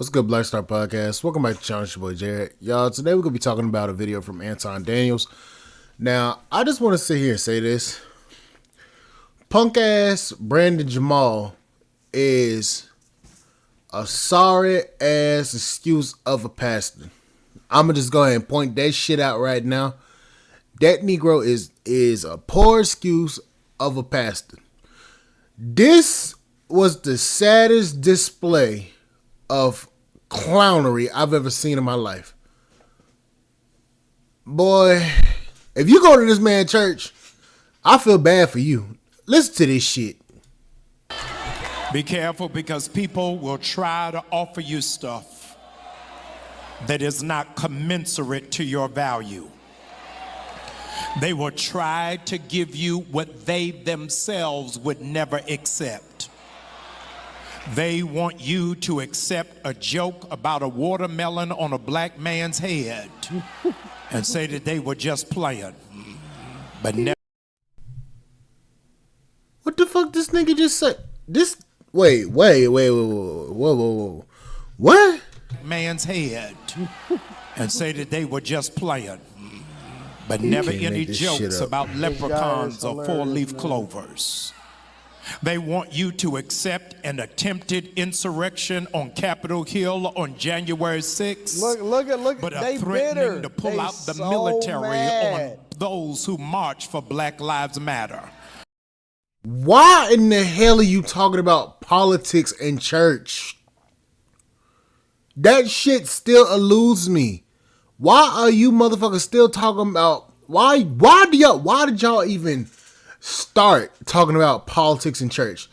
What's good, Black Star Podcast? Welcome back to Challenge Your Boy Jared. Y'all, today we're going to be talking about a video from Anton Daniels. Now, I just want to sit here and say this. Punk-ass Brandon Jamal is a sorry-ass excuse of a pastor. I'm going to just go ahead and point that shit out right now. That Negro is a poor excuse of a pastor. This was the saddest display of clownery I've ever seen in my life. Boy, if you go to this man's church, I feel bad for you. Listen to this shit. Be careful, because people will try to offer you stuff that is not commensurate to your value. They will try to give you what they themselves would never accept. They want you to accept a joke about a watermelon on a black man's head and say that they were just playing, but never. What the fuck this nigga just said? Wait, whoa. What? Man's head and say that they were just playing, but never any jokes about leprechauns or four-leaf clovers. They want you to accept an attempted insurrection on Capitol Hill on January 6th, but are threatening to pull out the military on those who march for Black Lives Matter. Why in the hell are you talking about politics in church? That shit still eludes me. Why are you motherfuckers still talking about why did y'all even start talking about politics in church?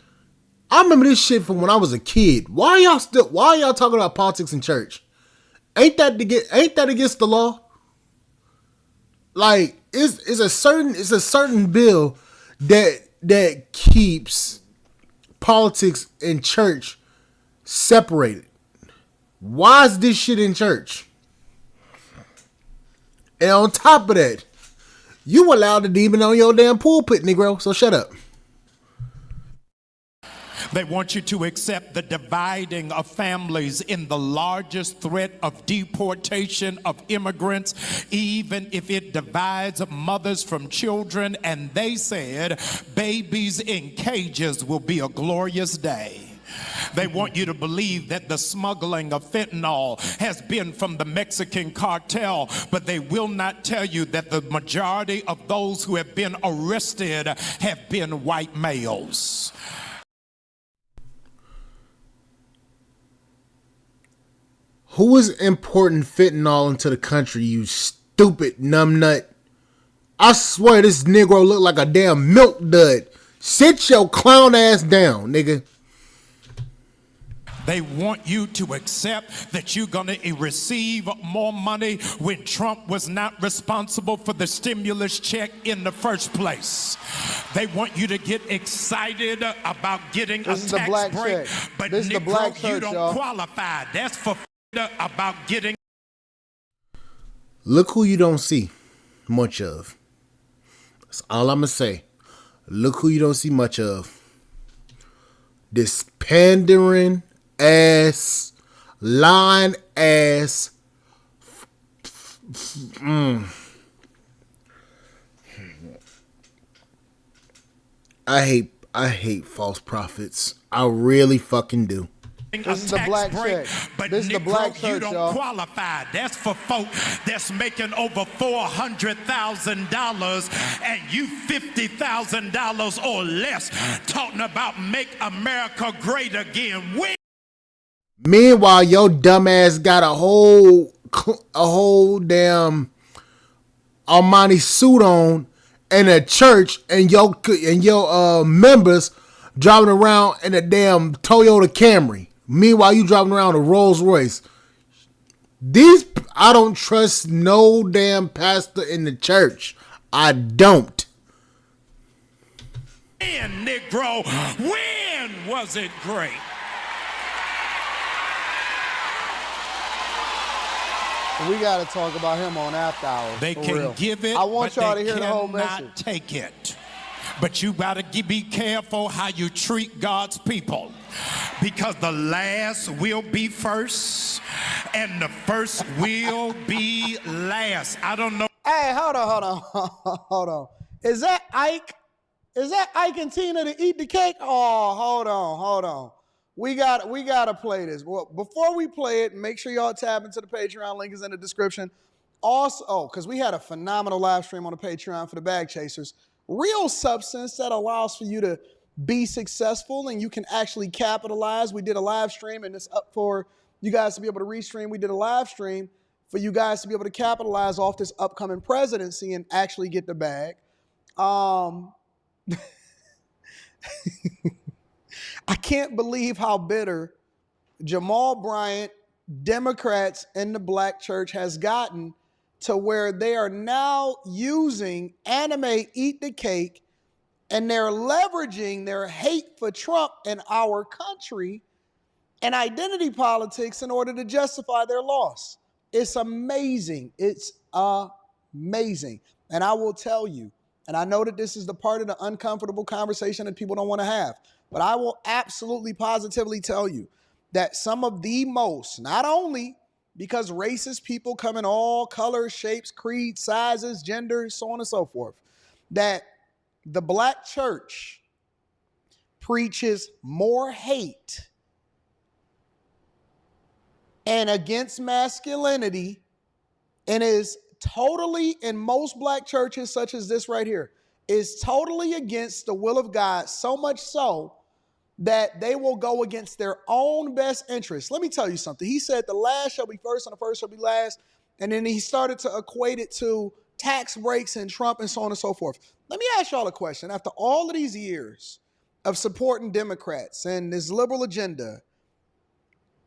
I remember this shit from when I was a kid. Why y'all talking about politics in church? Ain't that against the law? Like it's a certain bill that keeps politics in church separated. Why is this shit in church? And on top of that, you allowed the demon on your damn pulpit, Negro, so shut up. They want you to accept the dividing of families in the largest threat of deportation of immigrants, even if it divides mothers from children. And they said babies in cages will be a glorious day. They want you to believe that the smuggling of fentanyl has been from the Mexican cartel, but they will not tell you that the majority of those who have been arrested have been white males. Who is importing fentanyl into the country, you stupid numbnut? I swear this Negro look like a damn milk dud. Sit your clown ass down, nigga. They want you to accept that you're going to receive more money when Trump was not responsible for the stimulus check in the first place. They want you to get excited about getting a tax break, but Negro, you don't qualify. That's for about getting. Look who you don't see much of. That's all I'm going to say. Look who you don't see much of. This pandering ass, lying ass. I hate false prophets. I really fucking do. This is the black check. But this is the black church, you don't qualify. That's for folk that's making over $400,000 and you $50,000 or less, talking about make America great again. Meanwhile, your dumbass got a whole damn Armani suit on in a church, and your members driving around in a damn Toyota Camry. Meanwhile, you driving around a Rolls Royce. I don't trust no damn pastor in the church. I don't. When, Negro, when was it great? We got to talk about him on After Hours. They can give it, I want but y'all they to hear the whole cannot message. take it. But you got to be careful how you treat God's people, because the last will be first and the first will be last. I don't know. Hey, hold on. Hold on. Is that Ike? Is that Ike and Tina to eat the cake? Oh, hold on. We gotta play this. Well, before we play it, make sure y'all tap into the Patreon. Link is in the description. Also, because we had a phenomenal live stream on the Patreon for the Bag Chasers. Real substance that allows for you to be successful and you can actually capitalize. We did a live stream and it's up for you guys to be able to restream. We did a live stream for you guys to be able to capitalize off this upcoming presidency and actually get the bag. I can't believe how bitter Jamal Bryant, Democrats in the black church has gotten to where they are now using anime Eat the Cake and they're leveraging their hate for Trump and our country and identity politics in order to justify their loss. It's amazing. It's amazing. And I will tell you, and I know that this is the part of the uncomfortable conversation that people don't want to have, but I will absolutely positively tell you that some of the most, not only because racist people come in all colors, shapes, creeds, sizes, genders, so on and so forth, that the black church preaches more hate and against masculinity and is totally, in most black churches such as this right here, is totally against the will of God, so much so that they will go against their own best interests. Let me tell you something. He said the last shall be first and the first shall be last. And then he started to equate it to tax breaks and Trump and so on and so forth. Let me ask y'all a question. After all of these years of supporting Democrats and this liberal agenda,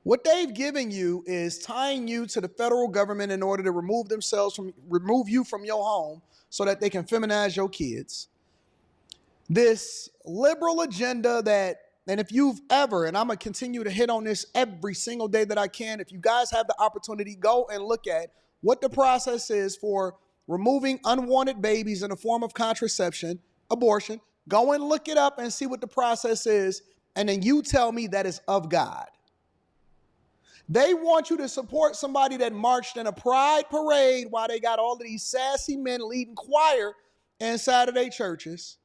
what they've given you is tying you to the federal government in order to remove you from your home so that they can feminize your kids. This liberal agenda that, and if you've ever, and I'm going to continue to hit on this every single day that I can, if you guys have the opportunity, go and look at what the process is for removing unwanted babies in the form of contraception, abortion. Go and look it up and see what the process is, and then you tell me that is of God. They want you to support somebody that marched in a pride parade while they got all of these sassy men leading choir inside of their churches.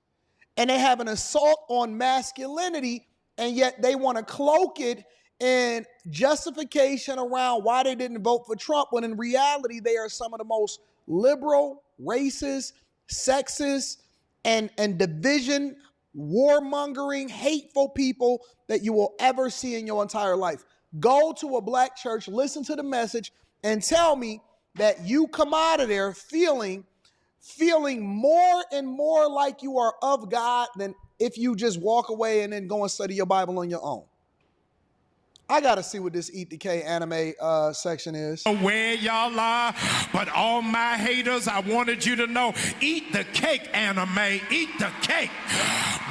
And they have an assault on masculinity, and yet they want to cloak it in justification around why they didn't vote for Trump, when in reality, they are some of the most liberal, racist, sexist, and division, warmongering, hateful people that you will ever see in your entire life. Go to a black church, listen to the message, and tell me that you come out of there feeling more and more like you are of God than if you just walk away and then go and study your Bible on your own. I got to see what this Eat the Cake anime section is. Where y'all are, but all my haters, I wanted you to know, eat the cake, anime, eat the cake.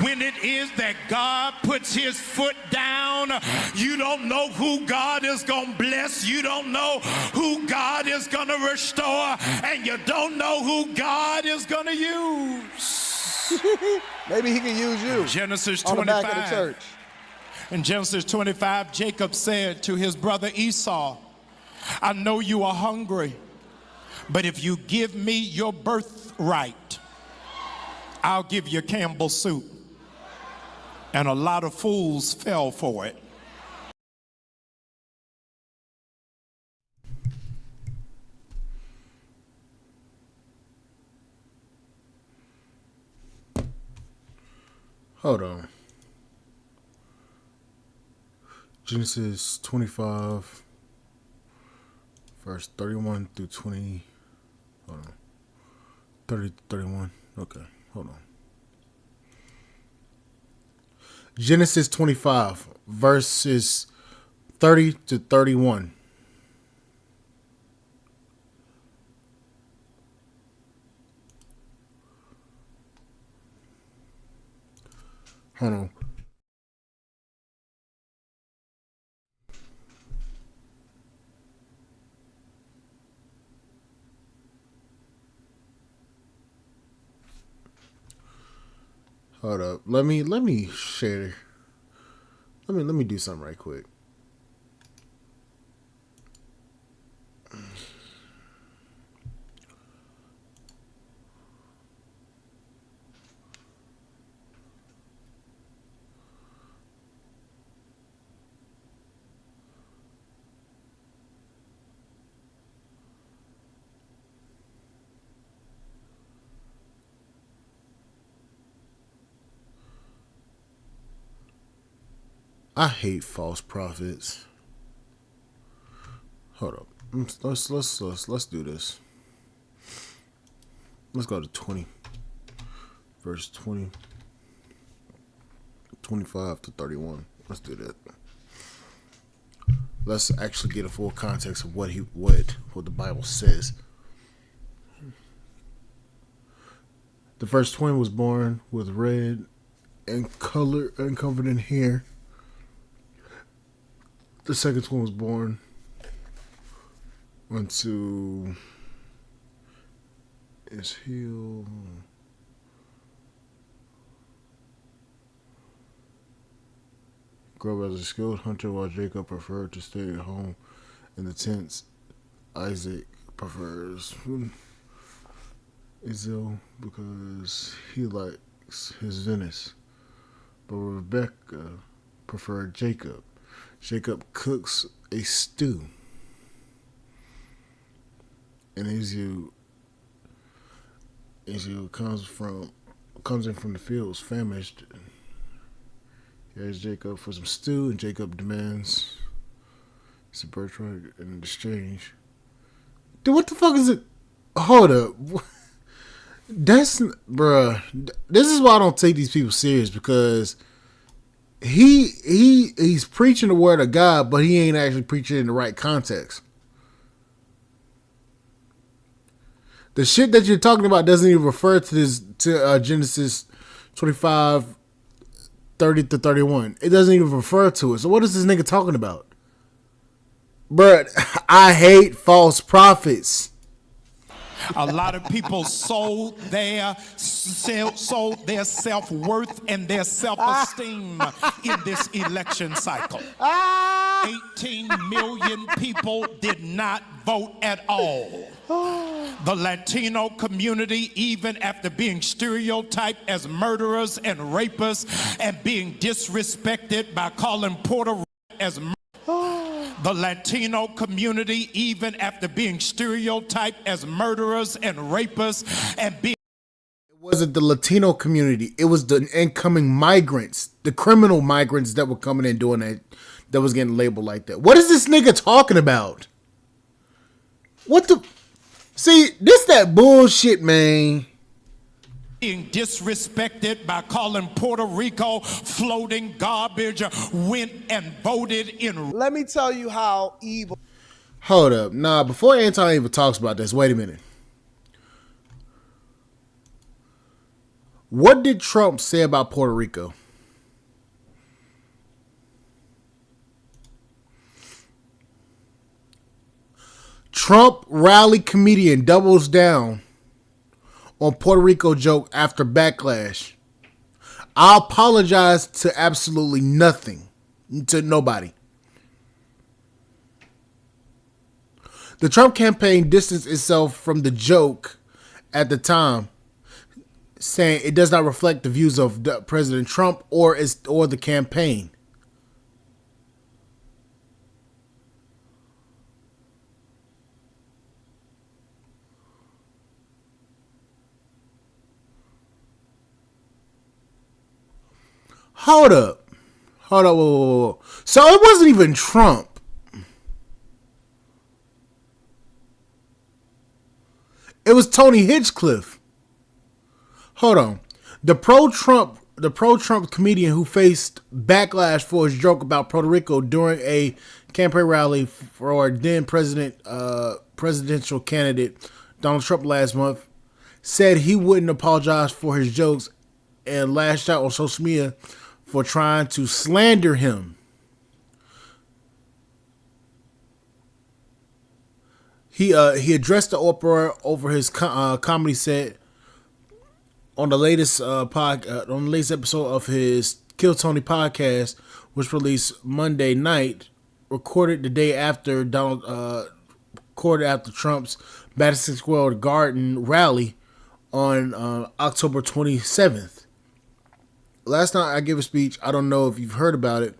When it is that God puts his foot down, you don't know who God is going to bless. You don't know who God is going to restore, and you don't know who God is going to use. Maybe he can use you. Genesis 25. On the back of the church. In Genesis 25, Jacob said to his brother Esau, I know you are hungry, but if you give me your birthright, I'll give you Campbell's soup. And a lot of fools fell for it. Hold on. Genesis 25, verse 31 through 20. Hold on. 30 to 31. Okay, hold on. Genesis 25, verses 30 to 31. Hold on. Hold up. Let me share. Let me do something right quick. I hate false prophets. Hold up. Let's do this. Let's go to 20. Verse 20. 25 to 31. Let's do that. Let's actually get a full context of what the Bible says. The first twin was born with red and color and covered in hair. The second twin was born unto his heel. Grew up as a skilled hunter while Jacob preferred to stay at home in the tents. Isaac prefers Israel because he likes his Venice. But Rebecca preferred Jacob. Jacob cooks a stew. And Israel comes in from the fields famished. Here's Jacob for some stew, and Jacob demands it's a birthright in exchange. Dude, what the fuck is it? Hold up. That's, bruh. This is why I don't take these people serious, because he's preaching the word of God, but he ain't actually preaching in the right context. The shit that you're talking about doesn't even refer to Genesis 25, 30 to 31. It doesn't even refer to it. So what is this nigga talking about? But I hate false prophets. A lot of people sold their self-worth and their self-esteem in this election cycle. 18 million people did not vote at all. The Latino community, even after being stereotyped as murderers and rapists and being disrespected by calling Puerto Rico as the Latino community, even after being stereotyped as murderers and rapists and being... It wasn't the Latino community. It was the incoming migrants, the criminal migrants that were coming in doing that was getting labeled like that. What is this nigga talking about? What the... See, this that bullshit, man. Being disrespected by calling Puerto Rico floating garbage, went and voted in... Let me tell you how evil. Hold up. Nah, before Anton even talks about this, wait a minute. What did Trump say about Puerto Rico? Trump rally comedian doubles down on Puerto Rico joke after backlash. I apologize to absolutely nothing, to nobody. The Trump campaign distanced itself from the joke at the time, saying it does not reflect the views of President Trump or the campaign. Hold up. Whoa. So it wasn't even Trump. It was Tony Hinchcliffe. Hold on. The pro-Trump comedian who faced backlash for his joke about Puerto Rico during a campaign rally for then presidential candidate Donald Trump last month said he wouldn't apologize for his jokes and lashed out on social media for trying to slander him. He addressed the uproar over his comedy set on the latest on the latest episode of his Kill Tony podcast, which released Monday night, recorded the day after recorded after Trump's Madison Square Garden rally on October 27th. Last night I gave a speech. I don't know if you've heard about it.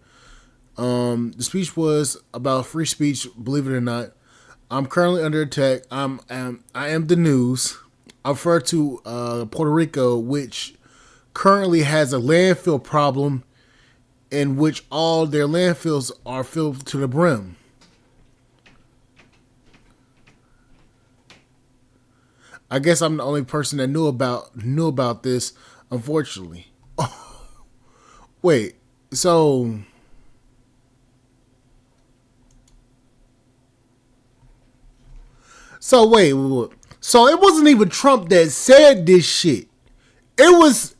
The speech was about free speech. Believe it or not, I'm currently under attack. I am the news. I refer to Puerto Rico, which currently has a landfill problem in which all their landfills are filled to the brim. I guess I'm the only person that knew about this, unfortunately. Oh, wait, so wait. So it wasn't even Trump that said this shit. It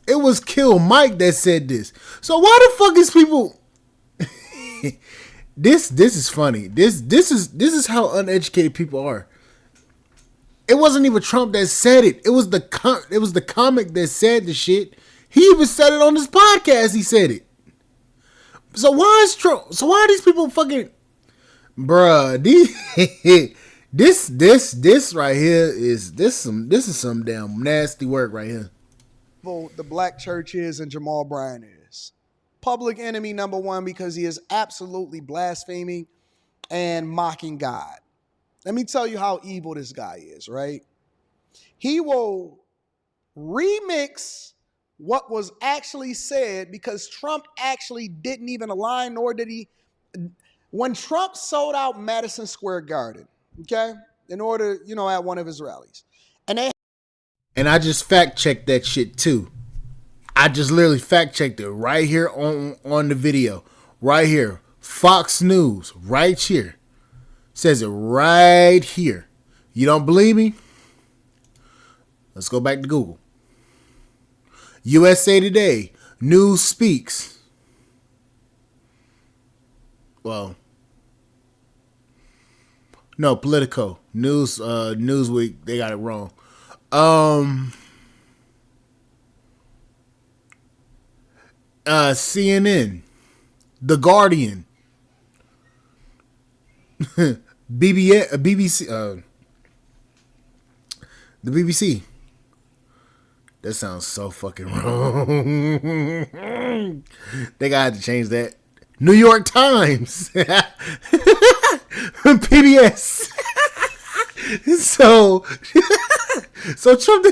was Kill Mike that said this. So why the fuck is people this is funny. This is how uneducated people are. It wasn't even Trump that said it. It was the comic that said the shit. He even said it on his podcast. He said it. So why is Trump? So why are these people fucking, bruh? This right here is some damn nasty work right here. The black church is and Jamal Bryant is. Public enemy number one because he is absolutely blaspheming and mocking God. Let me tell you how evil this guy is, right? He will remix what was actually said because Trump actually didn't even align, nor did he. When Trump sold out Madison Square Garden, okay, in order, at one of his rallies, and I just fact checked that shit too. I just literally fact checked it right here on the video, right here, Fox News, right here. Says it right here. You don't believe me? Let's go back to Google. USA Today. News speaks. Well, no, Politico. Newsweek. They got it wrong. CNN. The Guardian. BBC, the BBC. That sounds so fucking wrong. They gotta change that. New York Times. PBS. So Trump,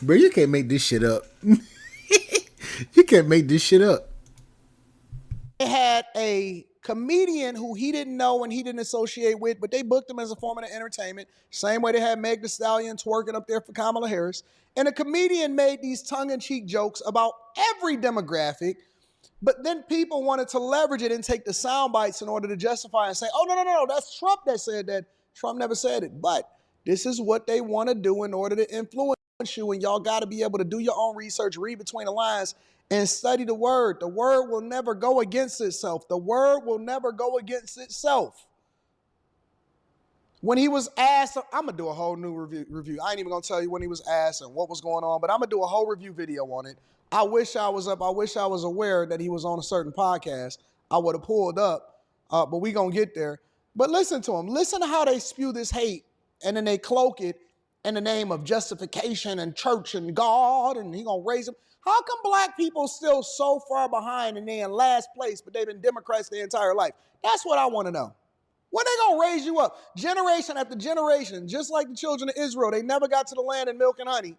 bro, you can't make this shit up. You can't make this shit up. They had a comedian who he didn't know and he didn't associate with, but they booked him as a form of entertainment. Same way they had Meg Thee Stallion twerking up there for Kamala Harris. And a comedian made these tongue-in-cheek jokes about every demographic, but then people wanted to leverage it and take the sound bites in order to justify and say, oh, no, that's Trump that said that. Trump never said it. But this is what they want to do in order to influence you, and y'all got to be able to do your own research, read between the lines, and study the word. The word will never go against itself. The word will never go against itself. When he was asked, I'm going to do a whole new review. I ain't even going to tell you when he was asked and what was going on, but I'm going to do a whole review video on it. I wish I was up. I wish I was aware that he was on a certain podcast. I would have pulled up, but we going to get there. But listen to him. Listen to how they spew this hate, and then they cloak it in the name of justification and church and God, and he going to raise them. How come black people still so far behind and they in last place, but they've been Democrats their entire life? That's what I want to know. When they going to raise you up? Generation after generation, just like the children of Israel. They never got to the land in milk and honey.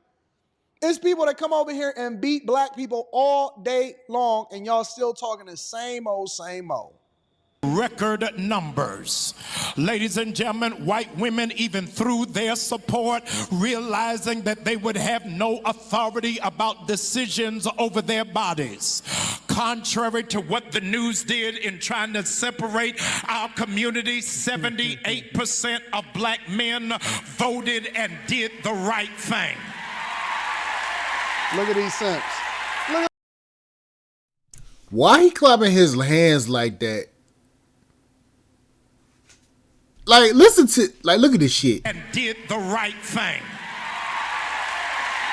It's people that come over here and beat black people all day long, and y'all still talking the same old, same old. Record numbers. Ladies and gentlemen, white women even threw their support, realizing that they would have no authority about decisions over their bodies. Contrary to what the news did in trying to separate our community, 78% of black men voted and did the right thing. Look at these simps. Why he clapping his hands like that? Like, look at this shit. And did the right thing.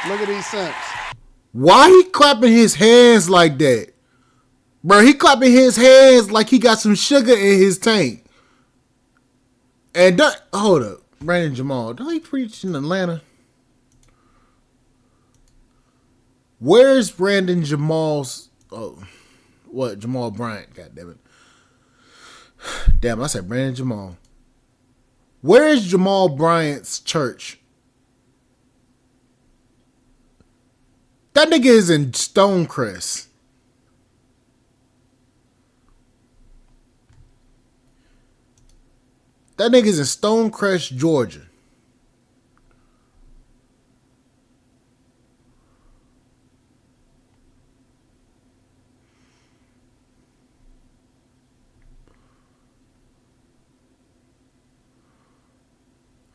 Look at these simps. Why he clapping his hands like that? Bro, he clapping his hands like he got some sugar in his tank. And hold up. Brandon Jamal, don't he preach in Atlanta? Where's Brandon Jamal's... Jamal Bryant, goddammit. Damn, I said Brandon Jamal. Where's Jamal Bryant's church? That nigga is in Stonecrest. That nigga's in Stonecrest, Georgia.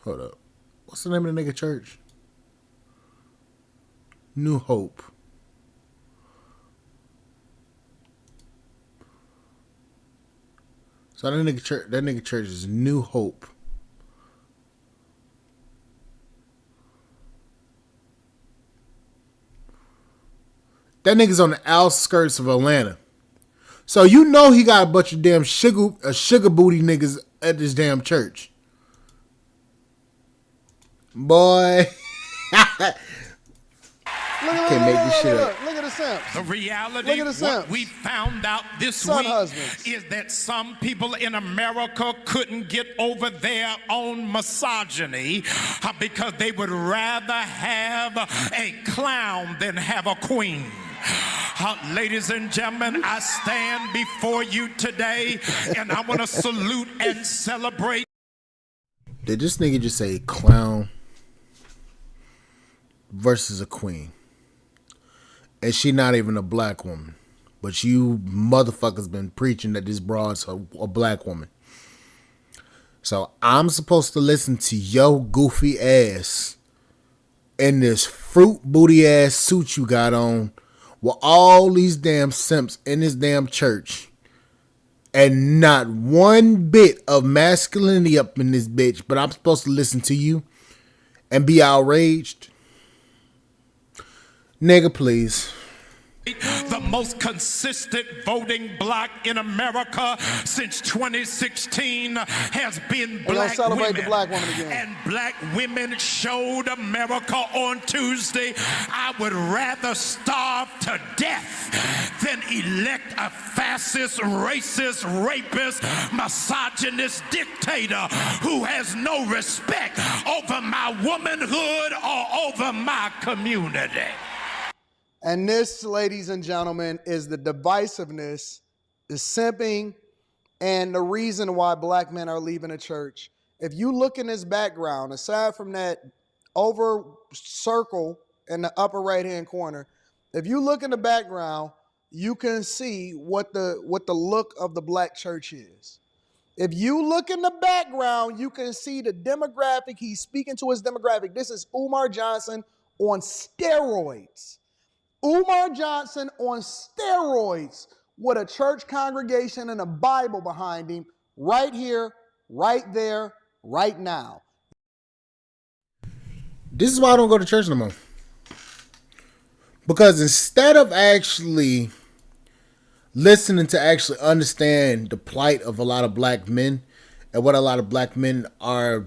Hold up. What's the name of the nigga church? New Hope. So that nigga church is New Hope. That nigga's on the outskirts of Atlanta. So you know he got a bunch of damn sugar booty niggas at this damn church. Boy. Can't make this shit up. Look at the simps. The reality, what we found out this week is that some people in America couldn't get over their own misogyny because they would rather have a clown than have a queen. Ladies and gentlemen, I stand before you today and I want to salute and celebrate. Did this nigga just say clown versus a queen? And she not even a black woman. But you motherfuckers been preaching that this broad's a black woman. So I'm supposed to listen to yo goofy ass in this fruit booty ass suit you got on with all these damn simps in this damn church. And not one bit of masculinity up in this bitch. But I'm supposed to listen to you and be outraged? Nigga, please. The most consistent voting bloc in America since 2016 has been black women. The black woman again. And black women showed America on Tuesday, I would rather starve to death than elect a fascist, racist, rapist, misogynist dictator who has no respect over my womanhood or over my community. And this, ladies and gentlemen, is the divisiveness, the simping, and the reason why black men are leaving the church. If you look in this background, aside from that over circle in the upper right-hand corner, if you look in the background, you can see what the look of the black church is. If you look in the background, you can see the demographic. He's speaking to his demographic. This is Umar Johnson on steroids. Umar Johnson on steroids with a church congregation and a Bible behind him right here, right there, right now. This is why I don't go to church no more. Because instead of actually listening to actually understand the plight of a lot of black men and what a lot of black men are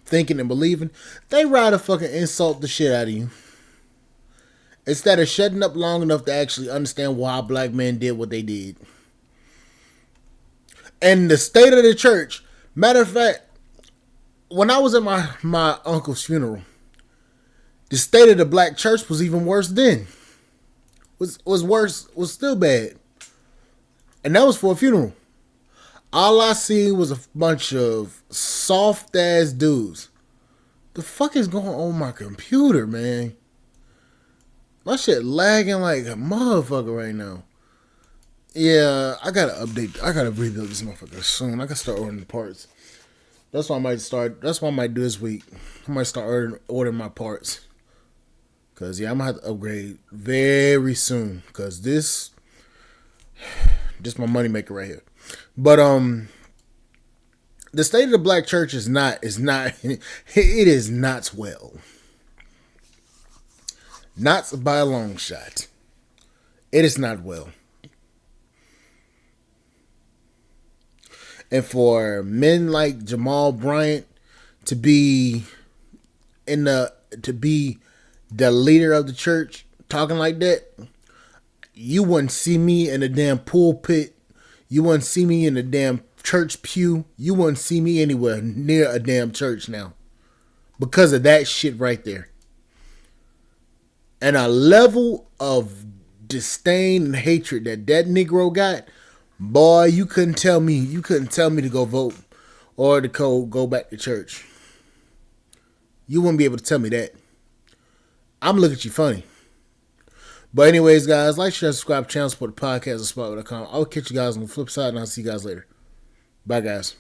thinking and believing, they rather fucking insult the shit out of you. Instead of shutting up long enough to actually understand why black men did what they did. And the state of the church, matter of fact, when I was at my uncle's funeral, the state of the black church was even worse then. Was worse, was still bad. And that was for a funeral. All I seen was a bunch of soft ass dudes. The fuck is going on my computer, man? My shit lagging like a motherfucker right now. Yeah, I gotta update. I gotta rebuild this motherfucker soon. I gotta start ordering the parts. That's what I might do this week. I might start ordering my parts. Cause yeah, I'm gonna have to upgrade very soon. Cause this my money maker right here. But the state of the black church is not it is not well. Not by a long shot. It is not well. And for men like Jamal Bryant to be to be the leader of the church talking like that, you wouldn't see me in the damn pulpit. You wouldn't see me in the damn church pew. You wouldn't see me anywhere near a damn church now. Because of that shit right there. And a level of disdain and hatred that Negro got, boy, you couldn't tell me to go vote or to go back to church. You wouldn't be able to tell me that. I'm looking at you funny. But anyways, guys, like, share, subscribe, channel, support the podcast at spotway.com. I'll catch you guys on the flip side, and I'll see you guys later. Bye, guys.